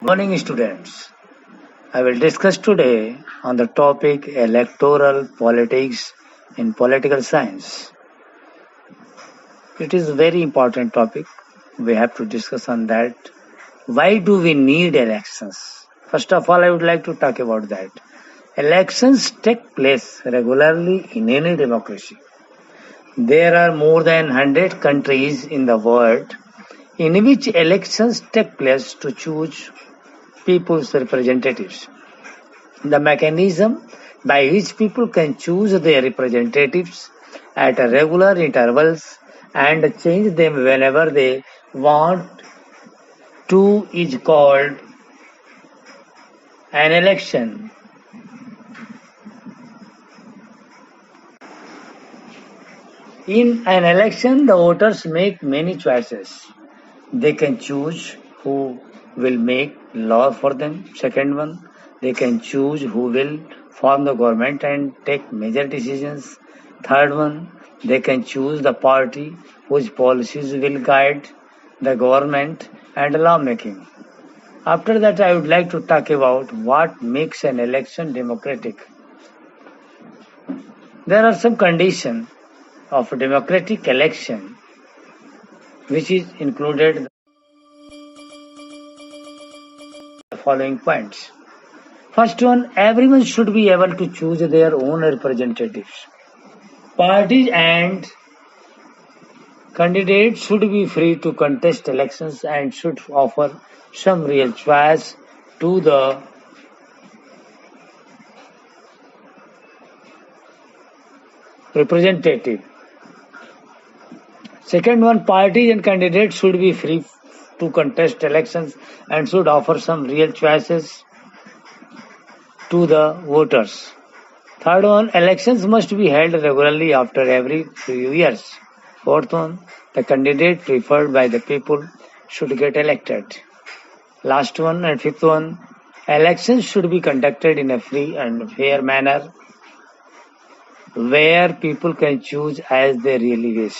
Morning, students. I will discuss today on the topic electoral politics in political science. It is a very important topic. We have to discuss on that. Why do we need elections? First of all, I would like to talk about that. Elections take place regularly in any democracy. There are more than 100 countries in the world in which elections take place to choose people's representatives. The mechanism by which people can choose their representatives at regular intervals and change them whenever they want to is called an election. In an election, the voters make many choices. They can choose who will make law for them. Second one, they can choose who will form the government and take major decisions. Third one, they can choose the party whose policies will guide the government and lawmaking. After that, I would like to talk about what makes an election democratic. There are some conditions of a democratic election which is included the following points. First one, everyone should be able to choose their own representatives. Parties and candidates should be free to contest elections and should offer some real choice to the representative. Second one, parties and candidates should be free to contest elections and should offer some real choices to the voters. Third one, elections must be held regularly after every few years. Fourth one, the candidate preferred by the people should get elected. Last one and fifth one, elections should be conducted in a free and fair manner where people can choose as they really wish.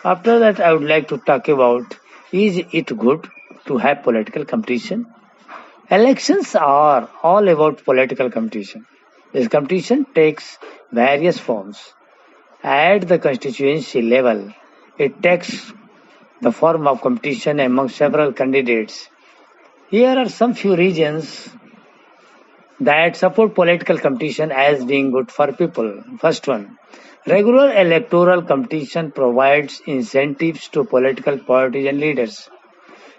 After that, I would like to talk about, is it good to have political competition? Elections are all about political competition. This competition takes various forms. At the constituency level, it takes the form of competition among several candidates. Here are some few reasons that support political competition as being good for people. First one, regular electoral competition provides incentives to political parties and leaders.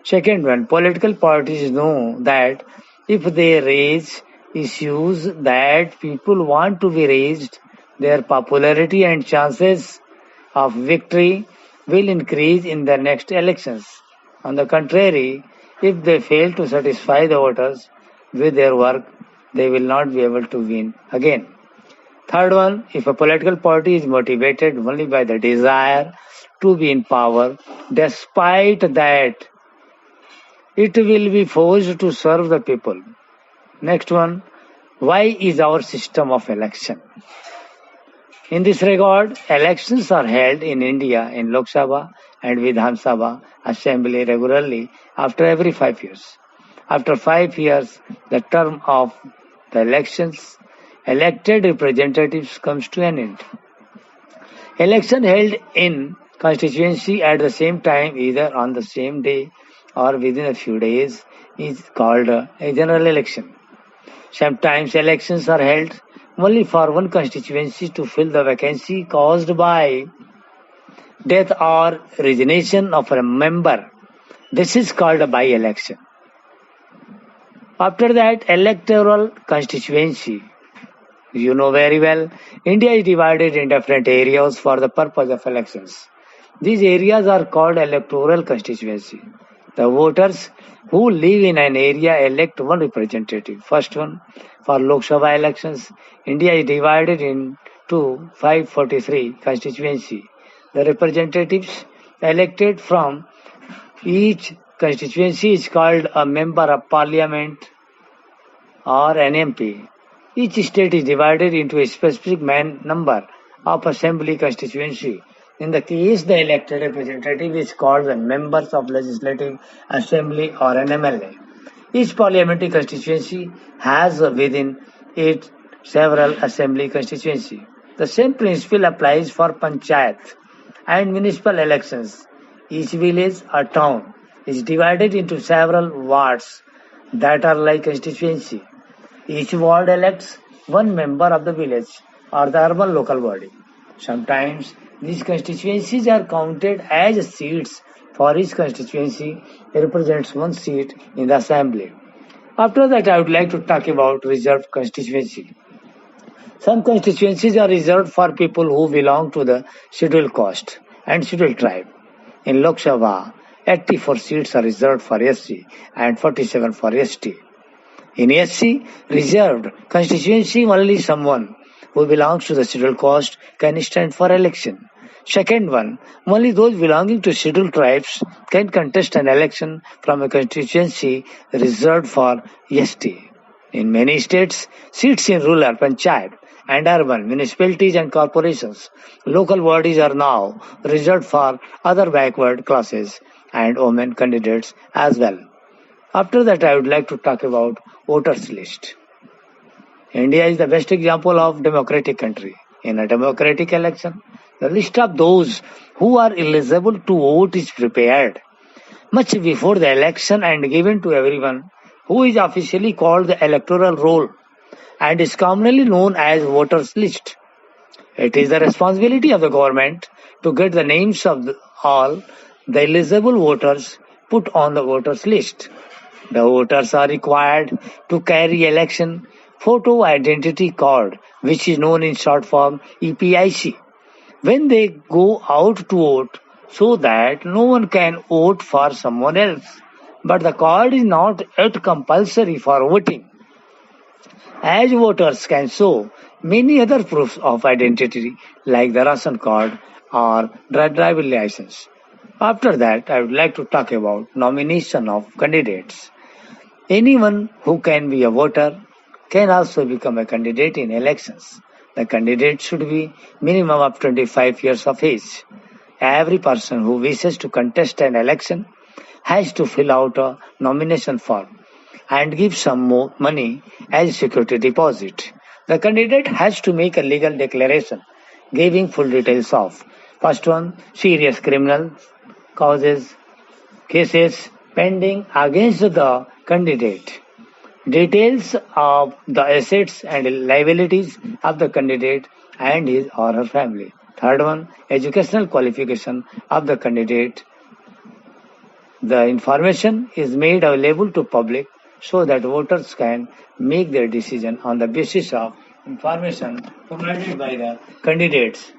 Second one, political parties know that if they raise issues that people want to be raised, their popularity and chances of victory will increase in the next elections. On the contrary, if they fail to satisfy the voters with their work, they will not be able to win again. Third one, if a political party is motivated only by the desire to be in power, despite that it will be forced to serve the people. Next one, why is our system of election? In this regard, elections are held in India in Lok Sabha and Vidhan Sabha assembly regularly after every 5 years. After 5 years, the term of the elections, elected representatives comes to an end. Election held in constituency at the same time, either on the same day or within a few days, is called a general election. Sometimes elections are held only for one constituency to fill the vacancy caused by death or resignation of a member. This is called a by-election. After that, electoral constituency. You know very well, India is divided in different areas for the purpose of elections. These areas are called electoral constituency. The voters who live in an area elect one representative. First one, for Lok Sabha elections, India is divided into 543 constituency. The representatives elected from each constituency is called a member of parliament or an MP. Each state is divided into a specific number of assembly constituency. In the case, the elected representative is called the members of legislative assembly or an MLA. Each parliamentary constituency has within it several assembly constituency. The same principle applies for panchayat and municipal elections. Each village or town is divided into several wards that are like constituency. Each ward elects one member of the village or the urban local body. Sometimes these constituencies are counted as seats, for each constituency represents one seat in the assembly. After that, I would like to talk about reserved constituency. Some constituencies are reserved for people who belong to the scheduled caste and scheduled tribe. In Lok Sabha, 84 seats are reserved for SC and 47 for ST. In SC reserved constituency, only someone who belongs to the scheduled caste can stand for election. Second one, only those belonging to scheduled tribes can contest an election from a constituency reserved for ST. In many states, seats in rural, panchayat, and urban municipalities and corporations, local bodies are now reserved for other backward classes and women candidates as well. After that, I would like to talk about voters list. India is the best example of democratic country. In a democratic election, the list of those who are eligible to vote is prepared much before the election and given to everyone, who is officially called the electoral roll and is commonly known as voters list. It is the responsibility of the government to get the names of all the eligible voters put on the voters list. The voters are required to carry election photo identity card, which is known in short form EPIC, when they go out to vote, so that no one can vote for someone else. But the card is not yet compulsory for voting, as voters can show many other proofs of identity like the ration card or driving license. After that, I would like to talk about nomination of candidates. Anyone who can be a voter can also become a candidate in elections. The candidate should be minimum of 25 years of age. Every person who wishes to contest an election has to fill out a nomination form and give some more money as security deposit. The candidate has to make a legal declaration giving full details of first one, serious criminal causes cases pending against the candidate. Details of the assets and liabilities of the candidate and his or her family. Third one, educational qualification of the candidate. The information is made available to public so that voters can make their decision on the basis of information provided by the candidates.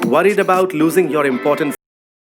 Worried about losing your important